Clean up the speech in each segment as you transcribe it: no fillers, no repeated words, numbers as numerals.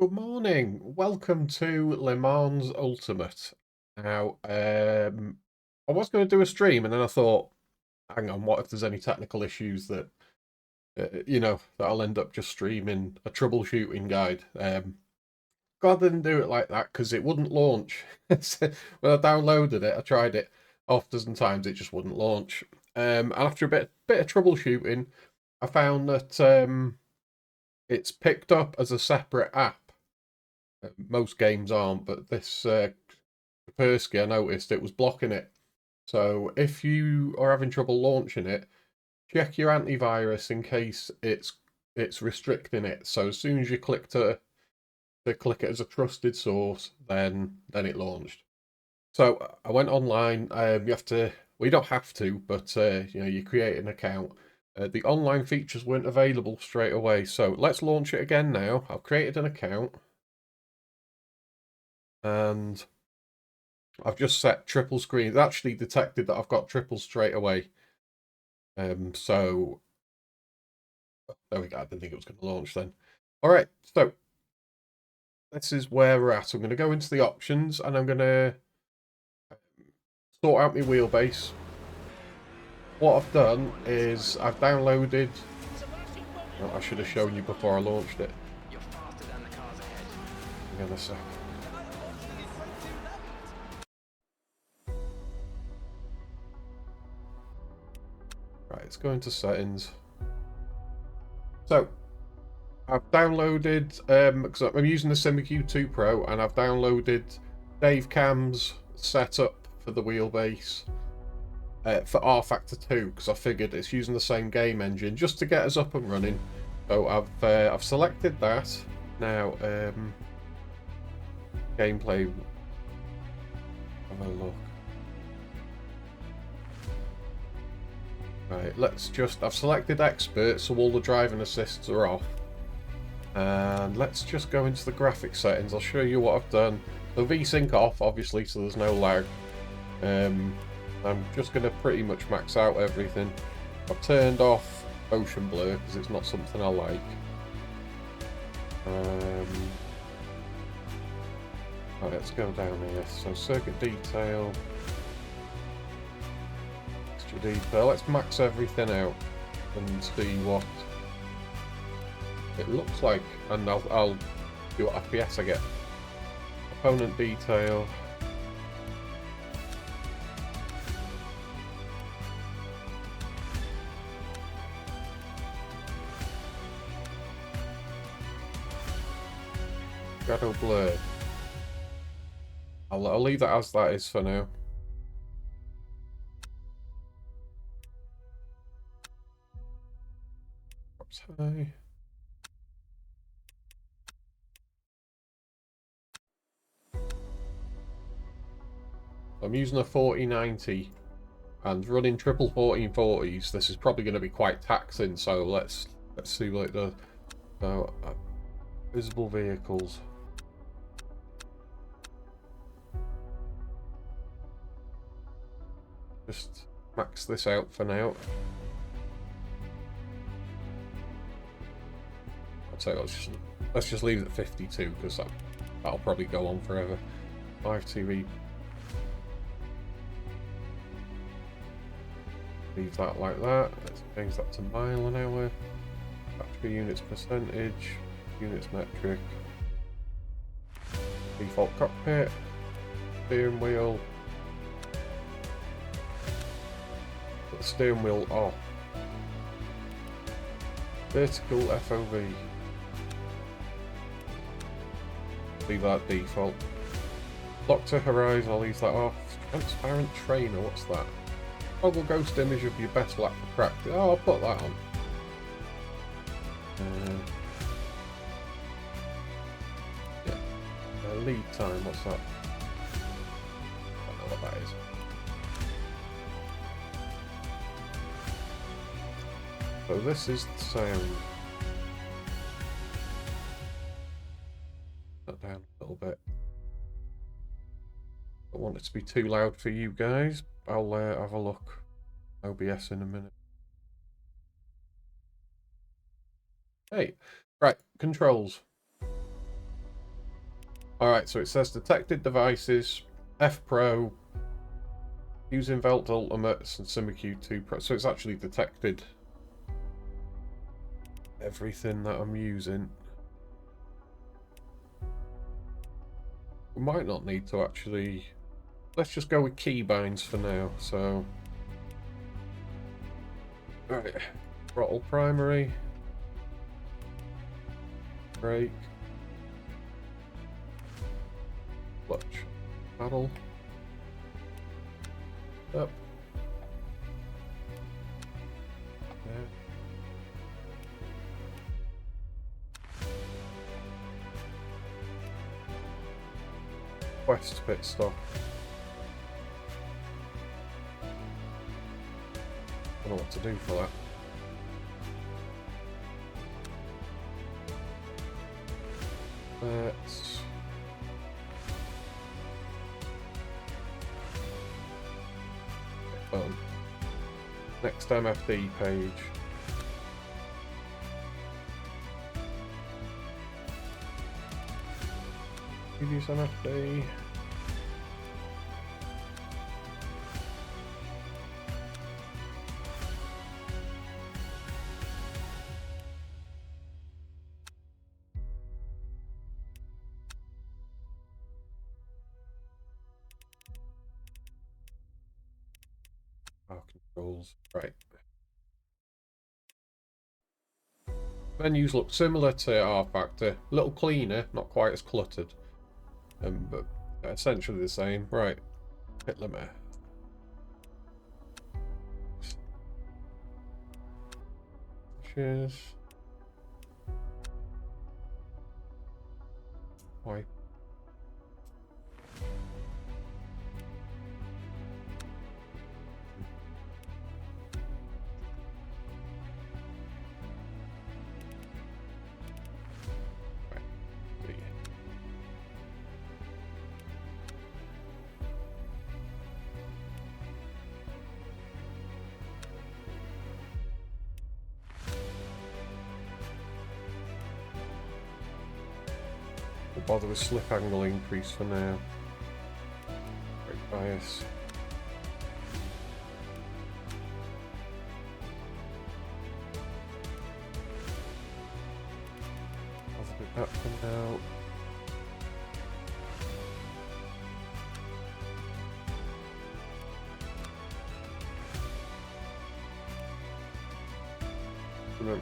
Good morning. Welcome to Le Mans Ultimate. Now, I was going to do a stream, and then I thought, hang on, what if there's any technical issues that I'll end up just streaming a troubleshooting guide. God didn't do it like that because it wouldn't launch. When I downloaded it, I tried it half a dozen times, it just wouldn't launch. And after a bit of troubleshooting, I found that it's picked up as a separate app. Most games aren't, but this Kaspersky, I noticed it was blocking it. So if you are having trouble launching it, check your antivirus in case it's restricting it. So as soon as you click to click it as a trusted source, then it launched. So I went online. You have to. Well, you don't have to, but you create an account. The online features weren't available straight away, so let's launch it again now. I've created an account and I've just set triple screen. It actually detected that I've got triple straight away. So there we go. I didn't think it was going to launch then. All right, so this is where we're at. I'm going to go into the options and I'm going to sort out my wheelbase. What I've done is I've downloaded. Oh, I should have shown you before I launched it. Hang on a sec. Right, let's go into settings. So I've downloaded, because I'm using the SimiQ 2 Pro, and I've downloaded Dave Cam's setup for the wheelbase for rFactor 2, because I figured it's using the same game engine just to get us up and running. So I've selected that. Now, gameplay, have a look. Right, I've selected expert, so all the driving assists are off. And let's just go into the graphics settings. I'll show you what I've done. The VSync off, obviously, so there's no lag. I'm just going to pretty much max out everything. I've turned off motion blur because it's not something I like. Right, let's go down here. So circuit detail, extra detail. Let's max everything out and see what it looks like, and I'll do what FPS I get. Opponent detail. Shadow blur. I'll leave that as that is for now. Perhaps high. I'm using a 4090 and running triple 1440s. This is probably going to be quite taxing, so let's see what it does. So, visible vehicles. Just max this out for now. I'd say let's just leave it at 52 because that'll probably go on forever. Live TV. Leave that like that. Let's change that to mile an hour. Battery units percentage. Units metric. Default cockpit. Steering wheel. Put the steering wheel off. Vertical FOV. Leave that default. Lock to horizon, I'll leave that off. Transparent trainer, what's that? Toggle ghost image of your best lap for practice. Oh, I'll put that on. Yeah. Lead time, what's that? I don't know what that is. So this is the sound. That down a little bit. Don't want it to be too loud for you guys. I'll have a look. OBS in a minute. Hey, right, controls. Alright, so it says detected devices, F Pro, using Velt Ultimates and SimiQ 2 Pro. So it's actually detected everything that I'm using. We might not need to actually... Let's just go with keybinds for now, so... Right, throttle primary. Brake. Clutch. Paddle. Up. There. West pit stop. I don't know what to do for that. Let's... Next MFD page. Previous MFD. Power controls. Right. Menus look similar to rFactor. A little cleaner, not quite as cluttered. But essentially the same. Right. Hit limiter. Cheers. Wipe. We'll bother with slip angle increase for now. Brake bias. Bother with that for now.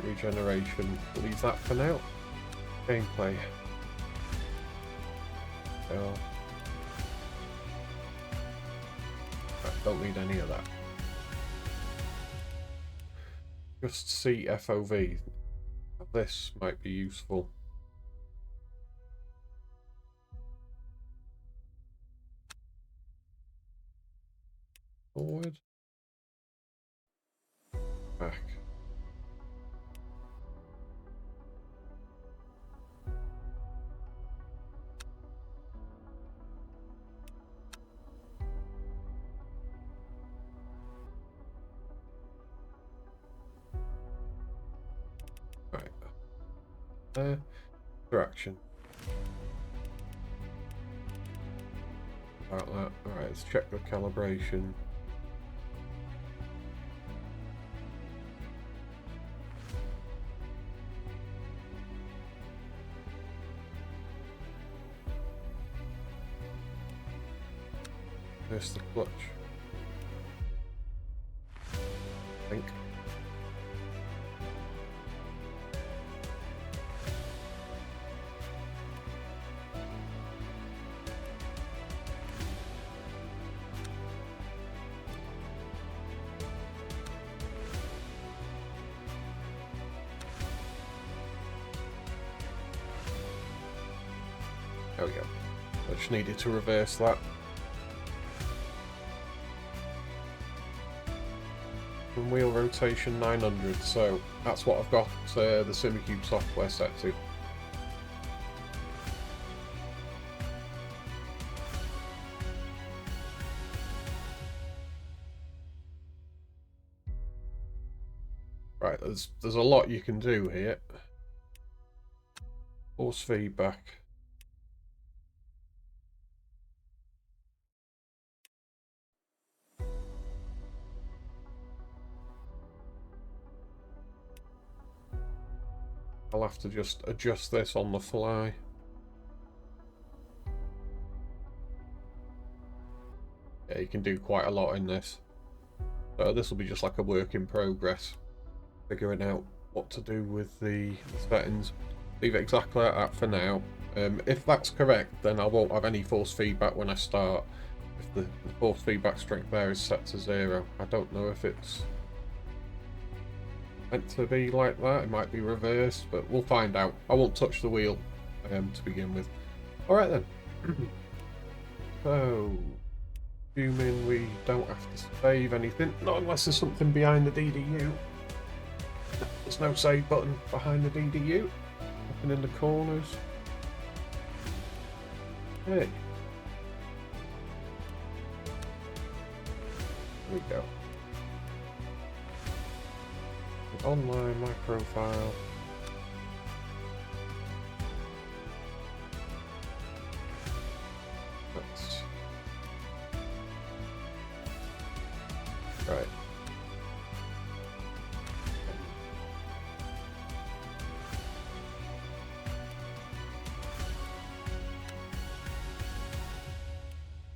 Regeneration. Leave that for now. Gameplay. Don't need any of that. Just see FOV. This might be useful. Forward. Back. Right. Direction. About that. Alright, let's check the calibration. There's the clutch. I think. There we go. I just needed to reverse that. And wheel rotation 900, so that's what I've got the SimiCube software set to. Right, there's a lot you can do here. Force feedback. I'll have to just adjust this on the fly. Yeah, you can do quite a lot in this. So this will be just like a work in progress. Figuring out what to do with the settings. Leave it exactly like that for now. If that's correct, then I won't have any force feedback when I start. If the force feedback strength there is set to 0. I don't know if it's meant to be like that. It might be reversed, but we'll find out. I won't touch the wheel to begin with. Alright then. So, assuming we don't have to save anything, not unless there's something behind the DDU. There's no save button behind the DDU. Nothing in the corners. Hey. There we go. Online, my profile. That's right.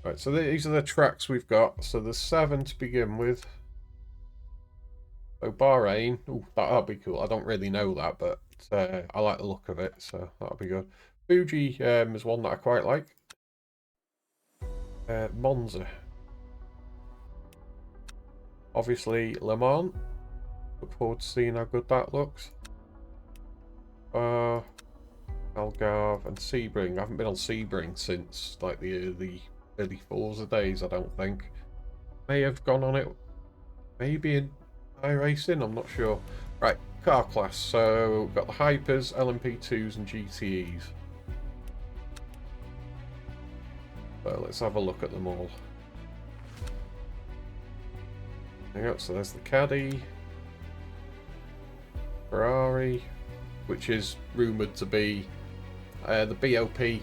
Right, so these are the tracks we've got. So there's 7 to begin with. So Bahrain, ooh, that'll be cool. I don't really know that, but I like the look of it, so that'll be good. Fuji is one that I quite like. Monza. Obviously, Le Mans. Look forward to seeing how good that looks. Algarve and Sebring. I haven't been on Sebring since like the early Forza days, I don't think. May have gone on it, maybe in iRacing, I'm not sure. Right, car class. So we've got the Hypers, LMP2s and GTEs. So let's have a look at them all. There you go. So there's the Caddy, Ferrari, which is rumoured to be the BOP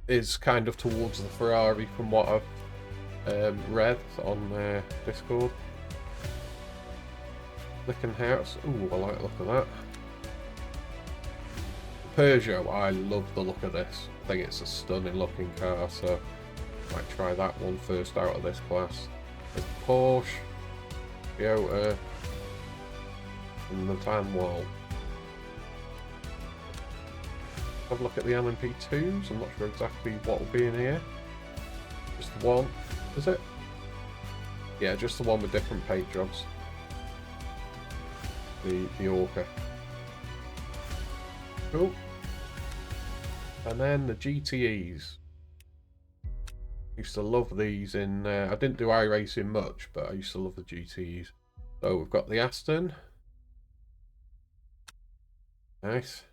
is kind of towards the Ferrari from what I've read on Discord. Glickenhaus, ooh, I like the look of that. Peugeot, I love the look of this. I think it's a stunning looking car, so I might try that one first out of this class. There's Porsche, Toyota, and the Van Wall. Have a look at the LMP2s. I'm not sure exactly what will be in here. Just one, is it? Yeah, just the one with different paint jobs. The Orca. Cool. And then the GTEs. Used to love these in. I didn't do iRacing much, but I used to love the GTEs. So we've got the Aston. Nice.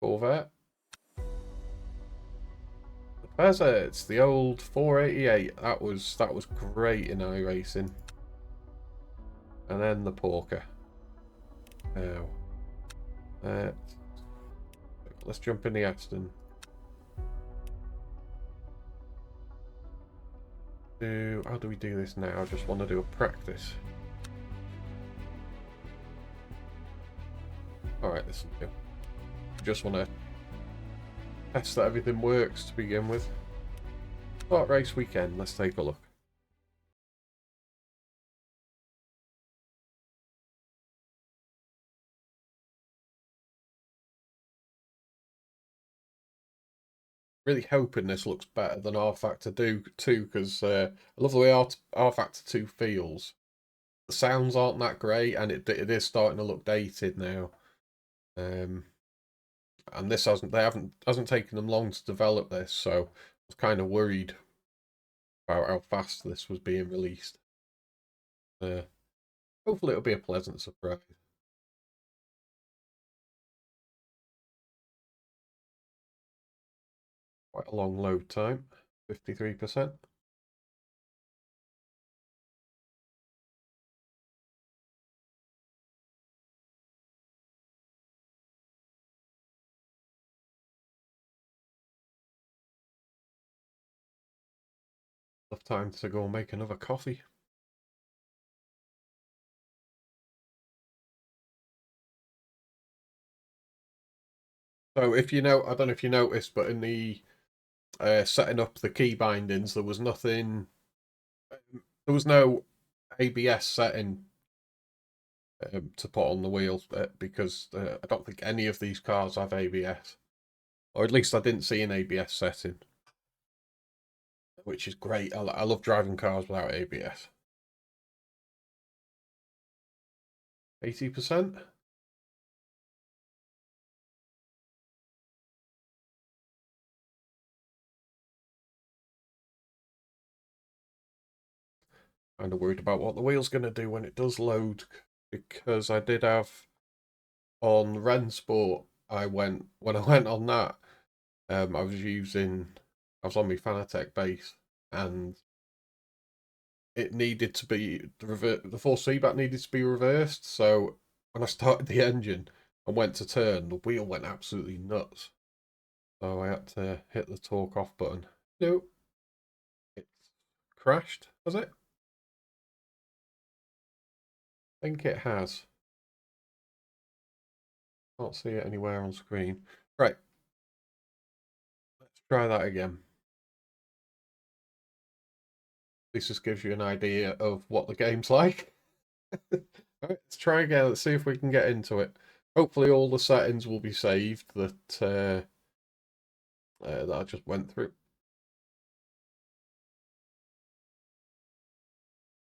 Corvette. The Pezza, it's the old 488. That was great in iRacing. And then the Porker. Now, let's jump in the Aston. How do we do this now? I just want to do a practice. Alright, this will do. Just want to test that everything works to begin with. Start race weekend, let's take a look. Really hoping this looks better than R-Factor 2 because I love the way R-Factor 2 feels. The sounds aren't that great and it is starting to look dated now. And this hasn't taken them long to develop this, so I was kind of worried about how fast this was being released. Hopefully it'll be a pleasant surprise. Quite a long load time, 53%. Enough time to go and make another coffee. So if you know, I don't know if you noticed, but in the setting up the key bindings, there was nothing. There was no ABS setting to put on the wheel because I don't think any of these cars have ABS, or at least I didn't see an ABS setting, which is great. I love driving cars without ABS. 80%. Kind of worried about what the wheel's going to do when it does load, because I did have on Rennsport. When I went on that, I was on my Fanatec base, and it needed to be the force feedback needed to be reversed. So when I started the engine and went to turn, the wheel went absolutely nuts. So I had to hit the torque off button. No, it's crashed, has it? I think it has. Can't see it anywhere on screen. Right, let's try that again. This just gives you an idea of what the game's like. Right, let's try again. Let's see if we can get into it. Hopefully, all the settings will be saved that I just went through.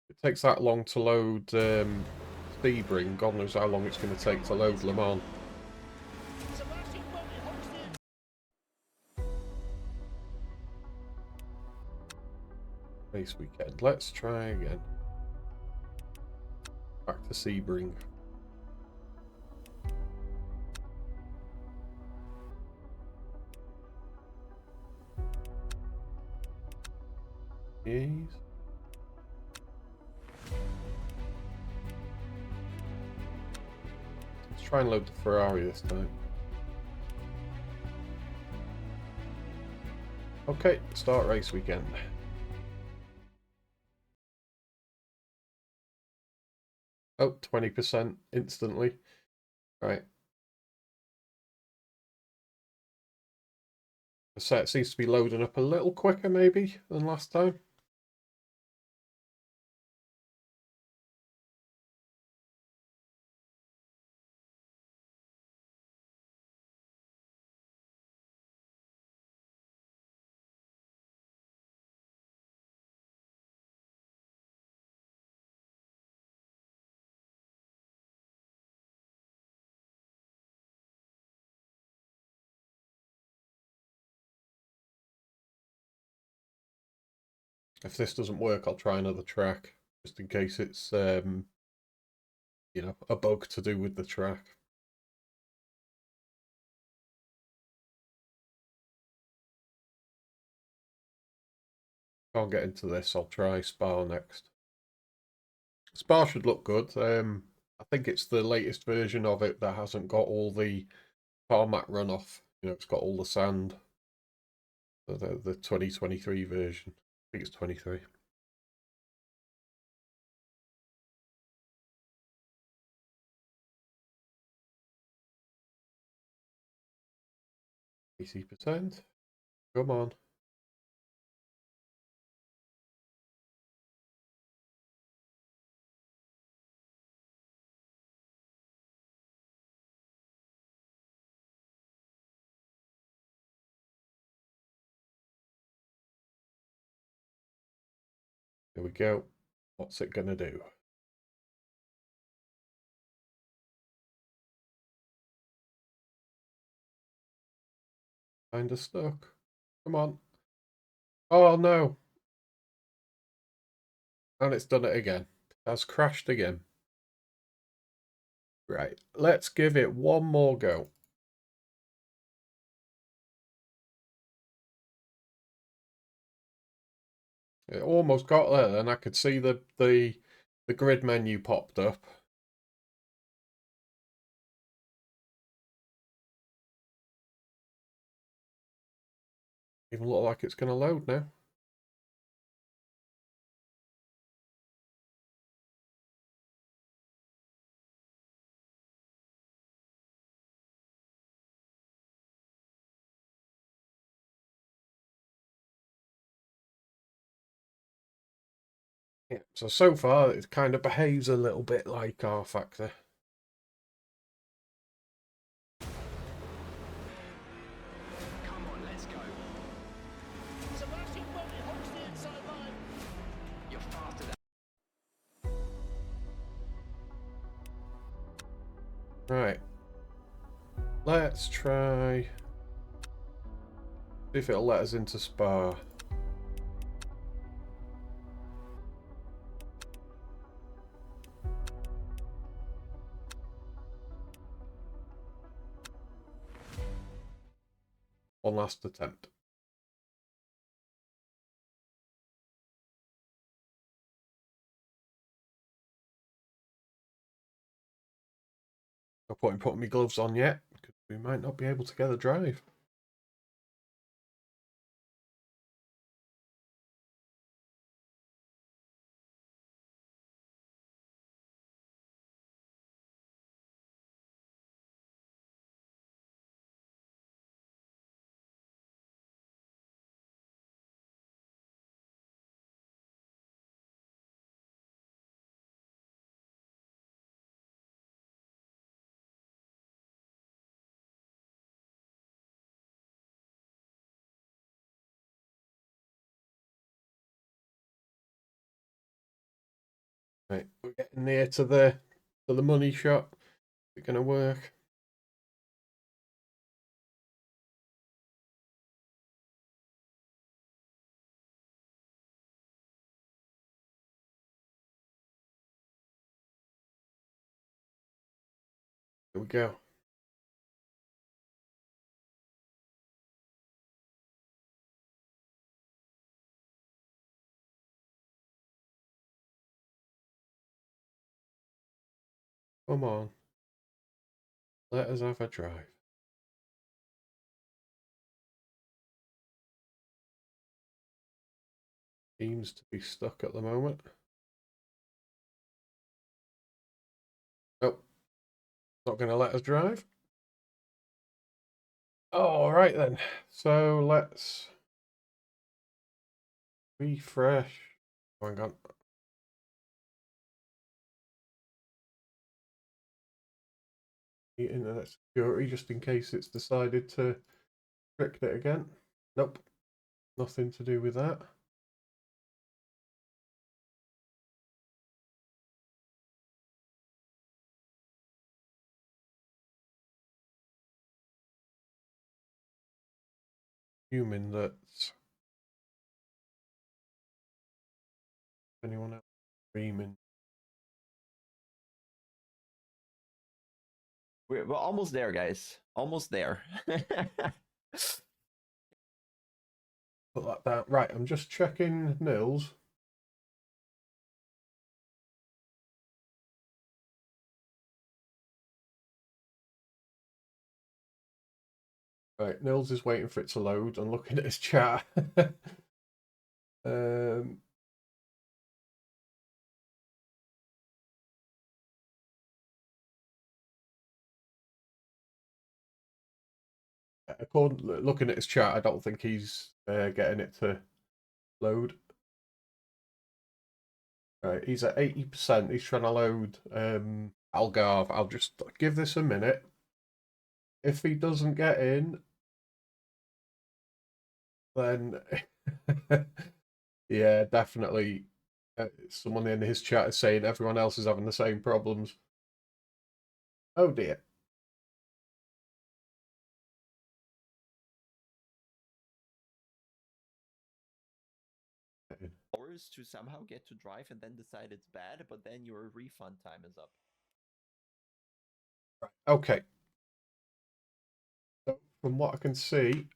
It takes that long to load Sebring. God knows how long it's going to take to load Le Mans. Race weekend. Let's try again. Back to Sebring. Jeez. Let's try and load the Ferrari this time. Okay, start race weekend. Oh, 20% instantly. Right. The set seems to be loading up a little quicker maybe than last time. If this doesn't work, I'll try another track, just in case it's a bug to do with the track. Can't get into this. I'll try Spa next. Spa should look good. I think it's the latest version of it that hasn't got all the tarmac runoff. It's got all the sand. The 2023 version. I think it's 23. AC%. Come on. Here we go. What's it gonna do? Kinda stuck. Come on. Oh no. And it's done it again. Has crashed again. Right. Let's give it one more go. It almost got there, and I could see the grid menu popped up. Even look like it's going to load now. Yeah, so far it kind of behaves a little bit like R Factor. Come on, let's go. Sebastian Vettel holds the inside line. You're faster than... Right. Let's try. See if it'll let us into Spa. One last attempt. No point in putting my gloves on yet, because we might not be able to get a drive. Right, we're getting near to the money shot. Is it going to work? Here we go. Come on. Let us have a drive. Seems to be stuck at the moment. Oh, not going to let us drive. All right then. So let's refresh. Hang on. The internet security, just in case it's decided to restrict it again. Nope. Nothing to do with that. Assuming that anyone else streaming. We're almost there, guys. Almost there. Put that down. Right, I'm just checking Nils. Right, Nils is waiting for it to load and looking at his chat. Looking at his chat, I don't think he's getting it to load. Right, he's at 80%. He's trying to load Algarve. I'll just give this a minute. If he doesn't get in, then yeah, definitely. Someone in his chat is saying everyone else is having the same problems. Oh dear. Hours to somehow get to drive and then decide it's bad, but then your refund time is up. Right. Okay. So from what I can see,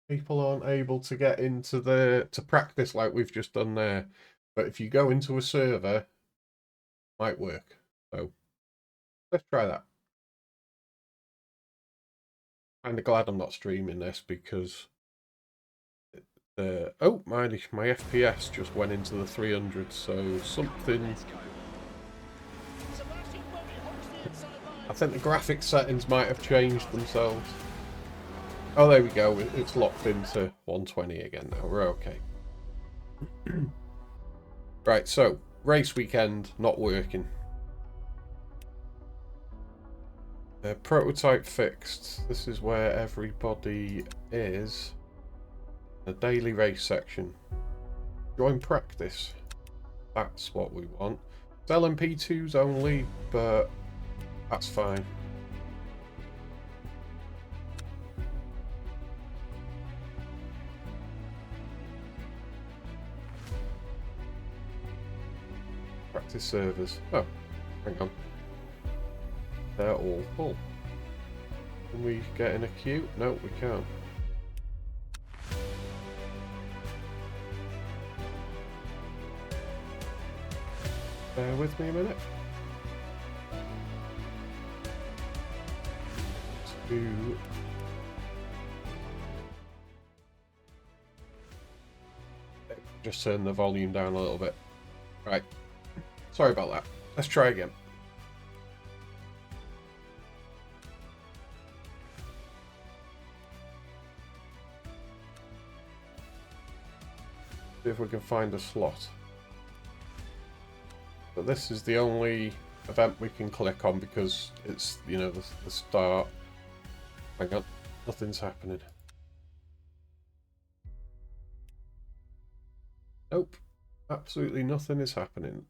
people aren't able to get into to practice like we've just done there. But if you go into a server, it might work. So let's try that. Kind of glad I'm not streaming this because oh my FPS just went into the 300, so something. I think the graphics settings might have changed themselves. Oh, there we go. It's locked into 120 again now. We're okay. Right, so race weekend not working. Prototype fixed. This is where everybody is. The daily race section. Join practice. That's what we want. It's LMP2s only, but that's fine. Practice servers. Oh, hang on. They're all full. Can we get in a queue? No, we can't. Bear with me a minute. Just turn the volume down a little bit. Right. Sorry about that. Let's try again. See if we can find a slot. But this is the only event we can click on because it's, you know, the start. Hang on. Nothing's happening. Nope. Absolutely nothing is happening.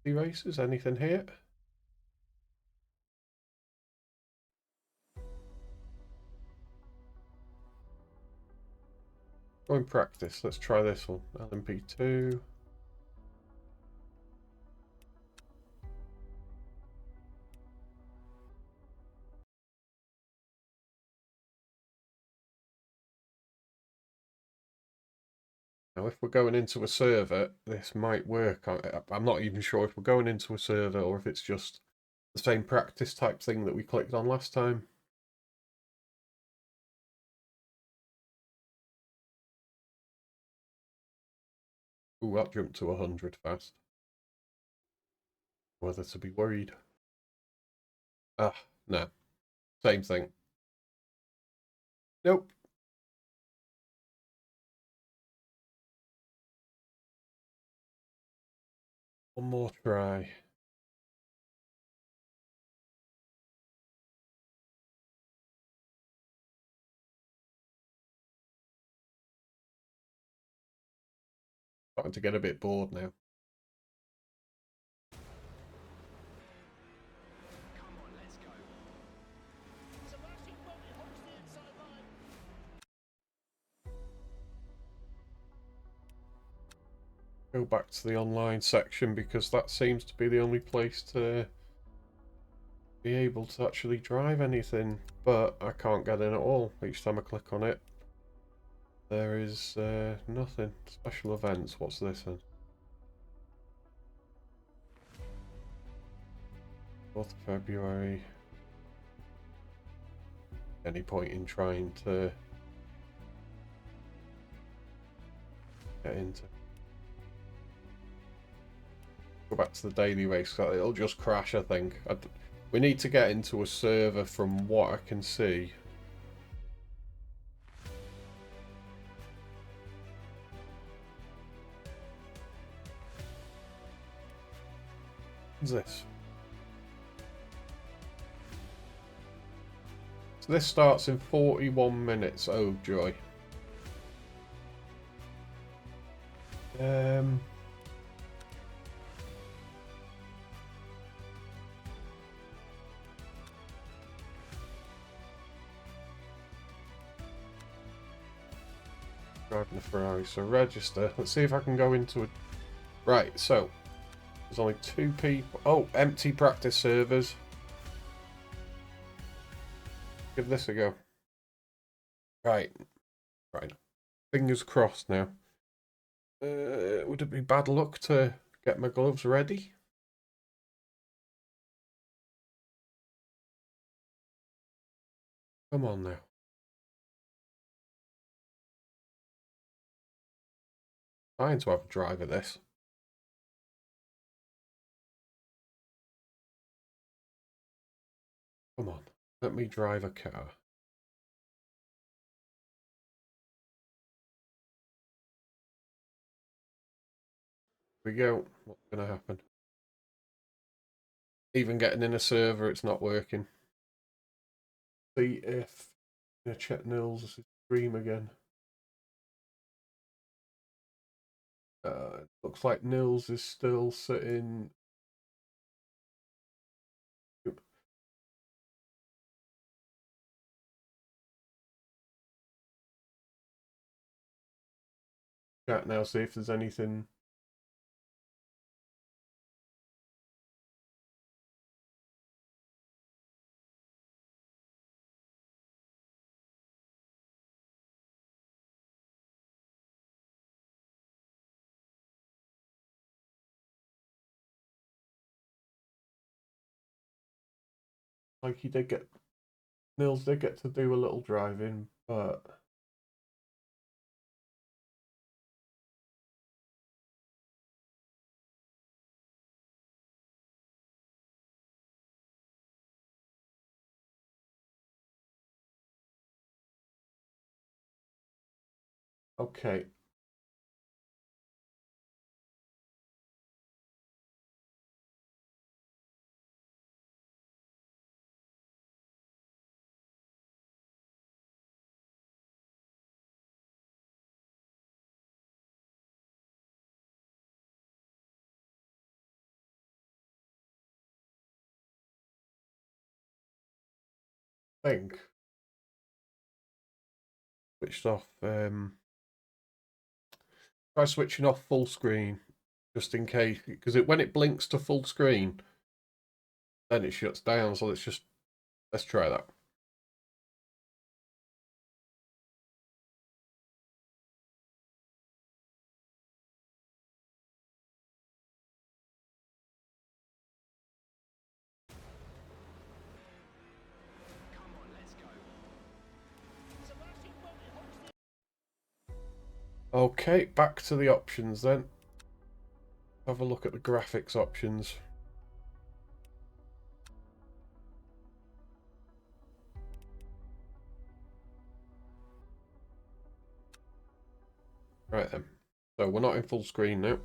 Races, anything here? Go and practice. Let's try this one. LMP2. Now, if we're going into a server, this might work. I'm not even sure if we're going into a server or if it's just the same practice type thing that we clicked on last time. Ooh, that jumped to 100 fast. Whether to be worried. Ah, no. Same thing. Nope. One more try. Starting to get a bit bored now. Come on, let's go. Sebastian Vettel holds the inside line. Go back to the online section because that seems to be the only place to be able to actually drive anything, but I can't get in at all. Each time I click on it, there is nothing. Special events, what's this then? 4th of February. Any point in trying to get into? Go back to the daily race, it'll just crash, I think. We need to get into a server from what I can see. What's this? So this starts in 41 minutes. Oh joy. Driving the Ferrari, so register. Let's see if I can go into a... Right, so there's only 2 people. Oh, empty practice servers. Give this a go. Right. Fingers crossed now. Would it be bad luck to get my gloves ready? Come on now. Trying to have a drive at this. Come on. Let me drive a car. Here we go. What's going to happen? Even getting in a server, it's not working. See if I'm going to check Nils' stream again. Looks like Nils is still sitting. Chat now, see if there's anything. Like he did get, Nils did get to do a little driving, but okay. Think switched off. Try switching off full screen just in case, because when it blinks to full screen, then it shuts down. So let's try that. Come on, let's go. Sebastian Vettel holds the Okay, back to the options then. Have a look at the graphics options. Right then. So we're not in full screen now.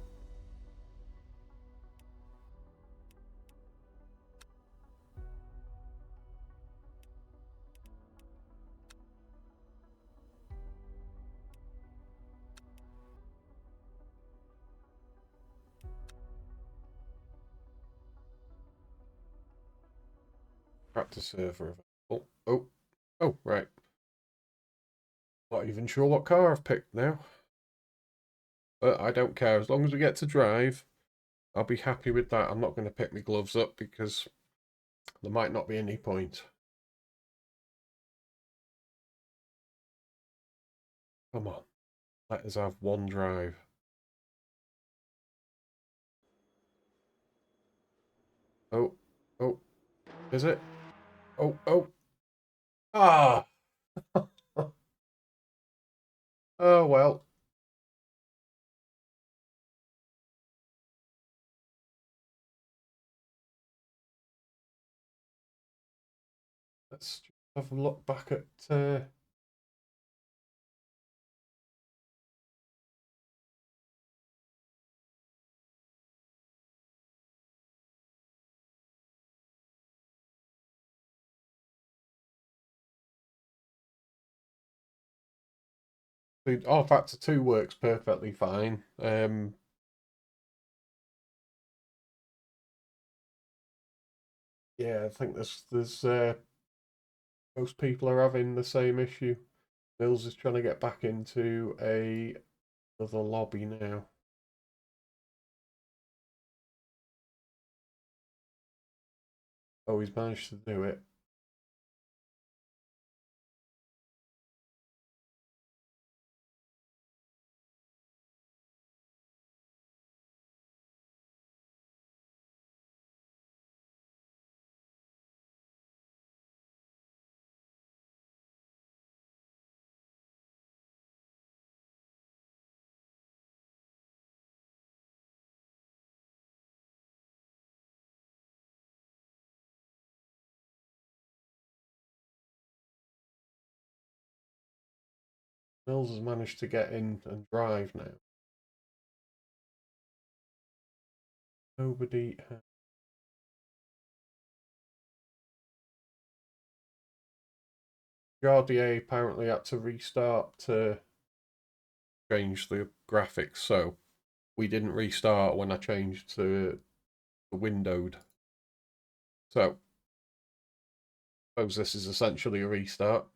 Practice server available. Oh, right. Not even sure what car I've picked now. But I don't care. As long as we get to drive, I'll be happy with that. I'm not going to pick my gloves up because there might not be any point. Come on. Let us have one drive. Oh. Is it? Oh. Ah! Oh, well. Let's have a look back at... Factor 2 works perfectly fine. Yeah, I think there's most people are having the same issue. Mills is trying to get back into another lobby now. Oh, he's managed to do it. Mills has managed to get in and drive now. Nobody has. Jardier apparently had to restart to change the graphics, so we didn't restart when I changed to the windowed. So, I suppose this is essentially a restart.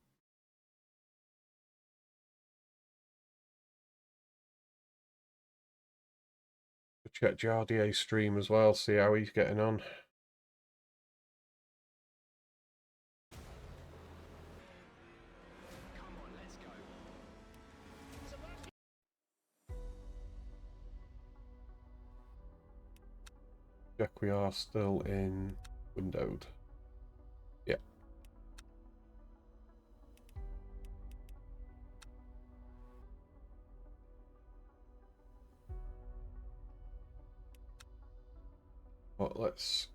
Check Jardier's stream as well, see how he's getting on. Come on, let's go. Sebastian. Check we are still in windowed. Yeah. Well, let's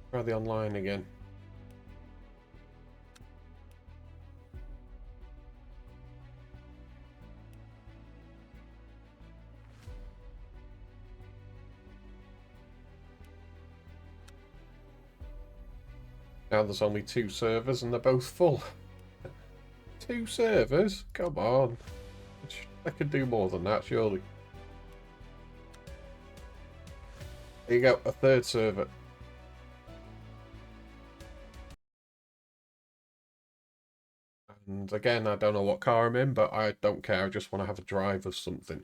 try the online again. Now there's only 2 servers and they're both full. 2 servers? Come on. I could do more than that, surely. There you go, a 3rd server. And again, I don't know what car I'm in, but I don't care. I just want to have a drive of something.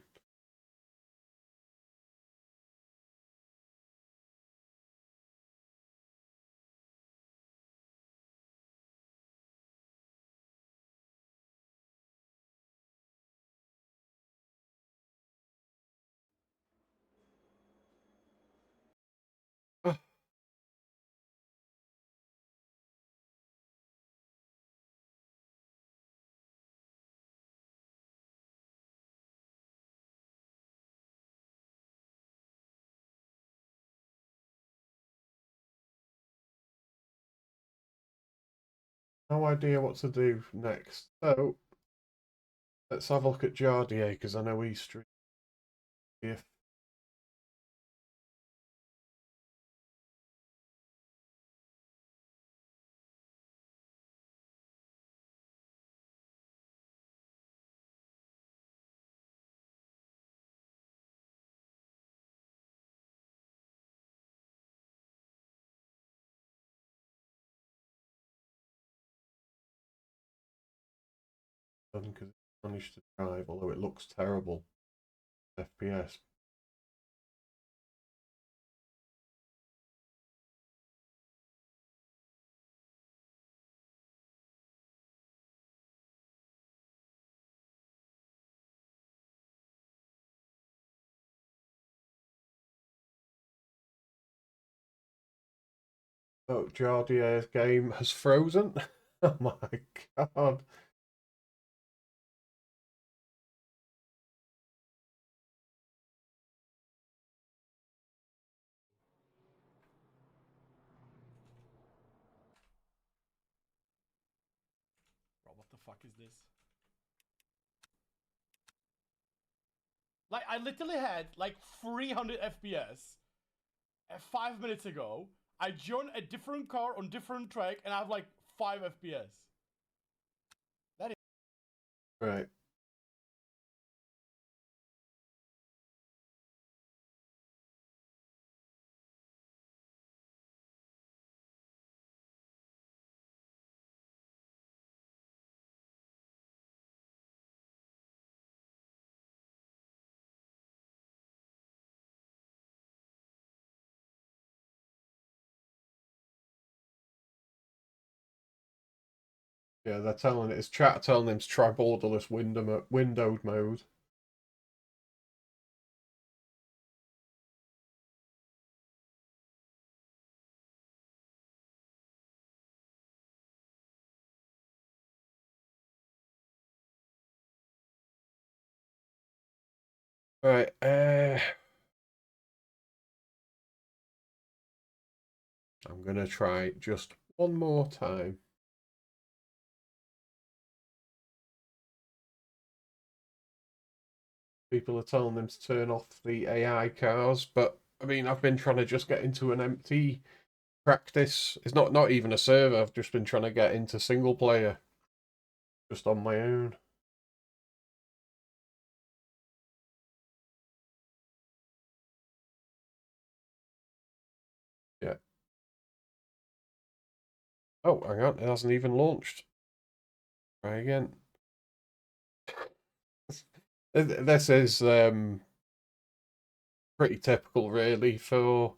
Oh. No idea what to do next. So, let's have a look at Jardier, because I know he's streaming. If because it managed to drive, although it looks terrible. FPS. Oh, Jardier's game has frozen. Oh my god. Bro, what the fuck is this? Like, I literally had like 300 FPS 5 minutes ago. I joined a different car on different track and I have like 5 FPS. Right. Yeah, they're telling it. His chat telling him to try borderless windowed mode. Right, I'm gonna try just one more time. People are telling them to turn off the AI cars, but I mean, I've been trying to just get into an empty practice. It's not even a server. I've just been trying to get into single player, just on my own. Yeah. Oh, hang on, it hasn't even launched. Try again. This is pretty typical, really, for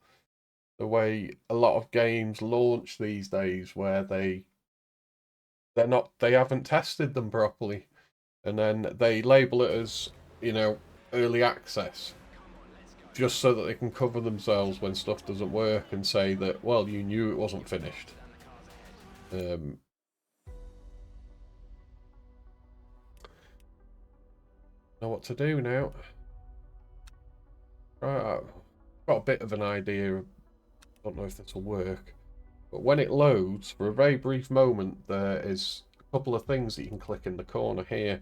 the way a lot of games launch these days, where they haven't tested them properly, and then they label it as, you know, early access, just so that they can cover themselves when stuff doesn't work and say that, well, you knew it wasn't finished. Know what to do now. Right, I've got a bit of an idea. Don't know if this will work, but when it loads, for a very brief moment, there is a couple of things that you can click in the corner here.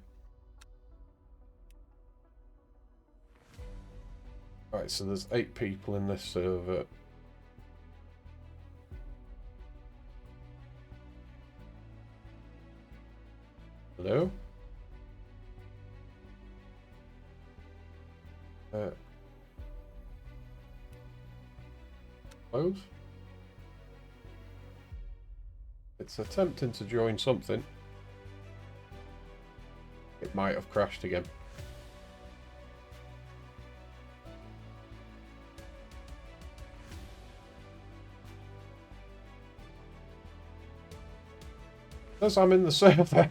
Right, so there's 8 people in this server. Hello? Close? It's attempting to join something. It might have crashed again. Says I'm in the server.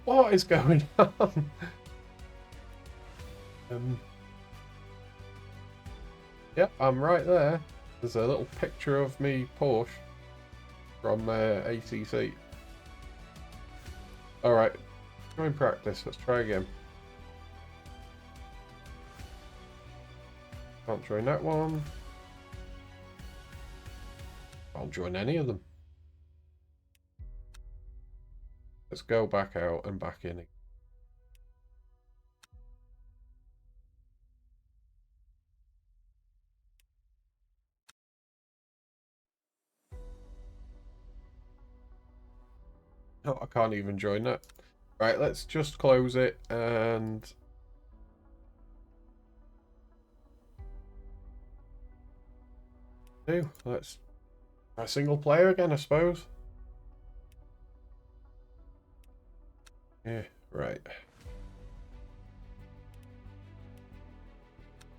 What is going on? Yep, I'm right there. There's a little picture of me Porsche from ATC. Alright, join practice. Let's try again. Can't join that one. Can't join any of them. Let's go back out and back in. Oh, I can't even join that. Right, let's just close it and... let's try single player again, I suppose. Yeah, right.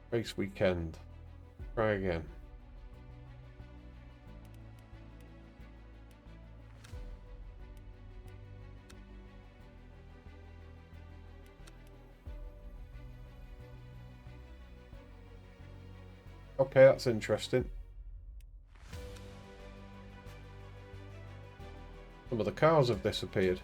Race weekend. Try again. Okay, that's interesting. Some of the cars have disappeared.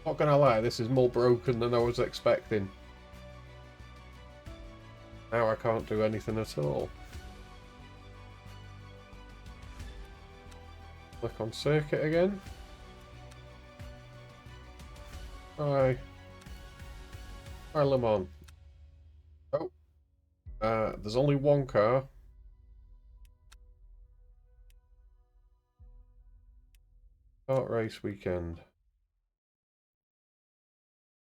Not gonna lie, this is more broken than I was expecting. Now I can't do anything at all. Click on circuit again. Hi. Hi, Le Mans. Oh. There's only one car. Kart race weekend.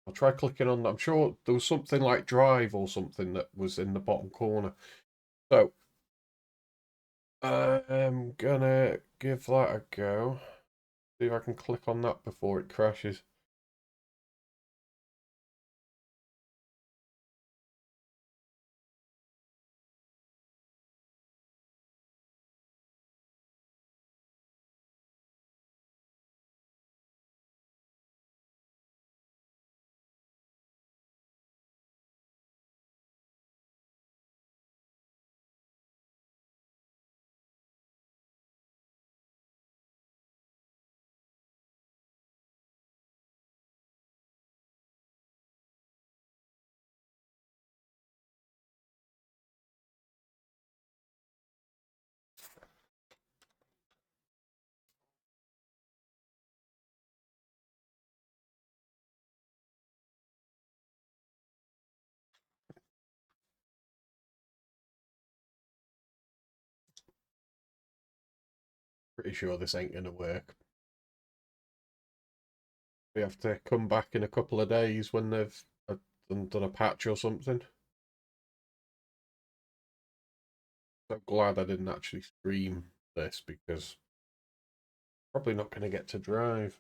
I'll try clicking on that. I'm sure there was something like drive or something that was in the bottom corner. So, I'm gonna give that a go. See if I can click on that before it crashes. pretty sure this ain't going to work. We have to come back in a couple of days when they've done a patch or something. So glad I didn't actually stream this because probably not going to get to drive.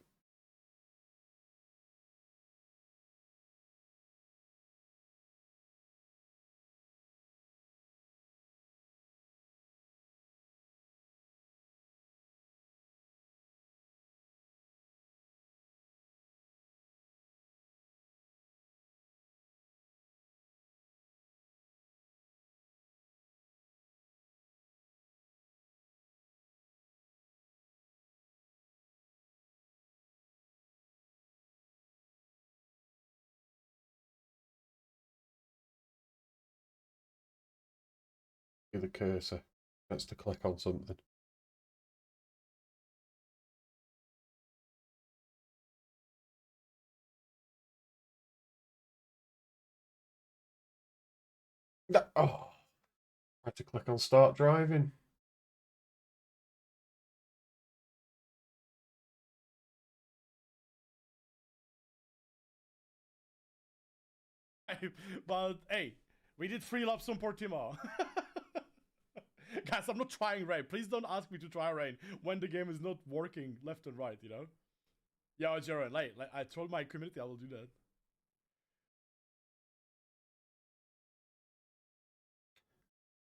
The cursor has to click on something. Oh, I had to click on start driving. But hey, we did 3 laps on Portimao. Guys, I'm not trying rain. Please don't ask me to try rain when the game is not working left and right, you know? Yeah, it's your own. Like I told my community I will do that.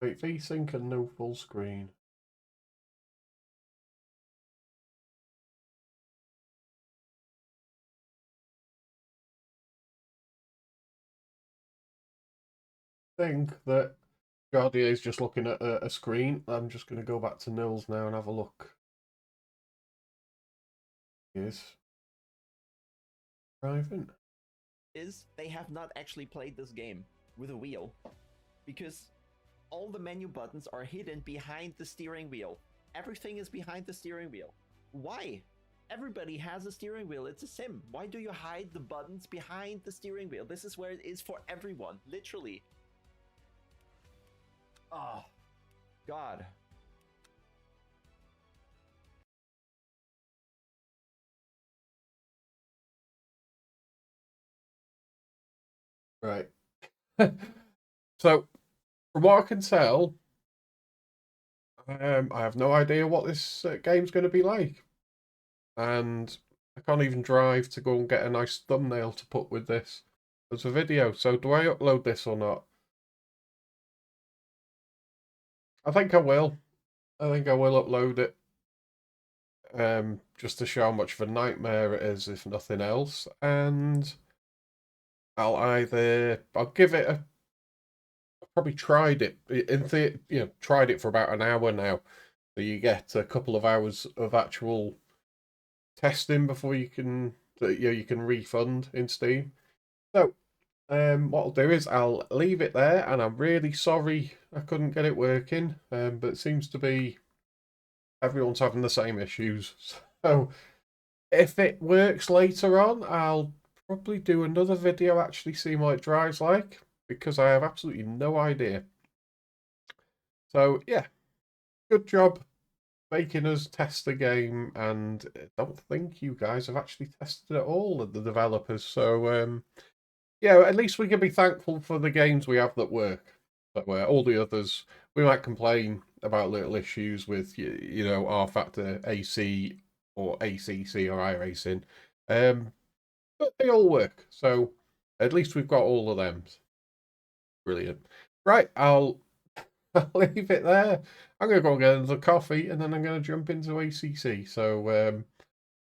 Wait, VSync and no full screen. I think that Gardier is just looking at a screen. I'm just going to go back to Nils now and have a look. Yes. Driving. Is they have not actually played this game with a wheel, because all the menu buttons are hidden behind the steering wheel. Everything is behind the steering wheel. Why? Everybody has a steering wheel. It's a sim. Why do you hide the buttons behind the steering wheel? This is where it is for everyone, literally. Oh, God. Right. So, from what I can tell, I have no idea what this game's going to be like. And I can't even drive to go and get a nice thumbnail to put with this as a video. So, do I upload this or not? I think I will. I think I will upload it. Just to show how much of a nightmare it is, if nothing else. And I'll give it a. I've probably tried it tried it for about an hour now. So you get a couple of hours of actual testing before you can refund in Steam. So what I'll do is I'll leave it there, and I'm really sorry I couldn't get it working. But it seems to be everyone's having the same issues. So if it works later on, I'll probably do another video actually seeing what it drives like, because I have absolutely no idea. So yeah, good job making us test the game, and I don't think you guys have actually tested it all, the developers. So yeah, at least we can be thankful for the games we have that work. But where all the others, we might complain about little issues with R-Factor AC or ACC or iRacing, but they all work. So at least we've got all of them. Brilliant. Right, I'll leave it there. I'm going to go and get another coffee, and then I'm going to jump into ACC. So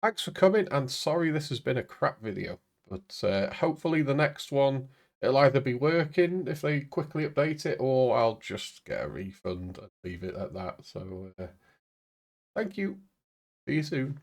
thanks for coming, and sorry this has been a crap video. But hopefully the next one, it'll either be working if they quickly update it, or I'll just get a refund and leave it at that. So thank you. See you soon.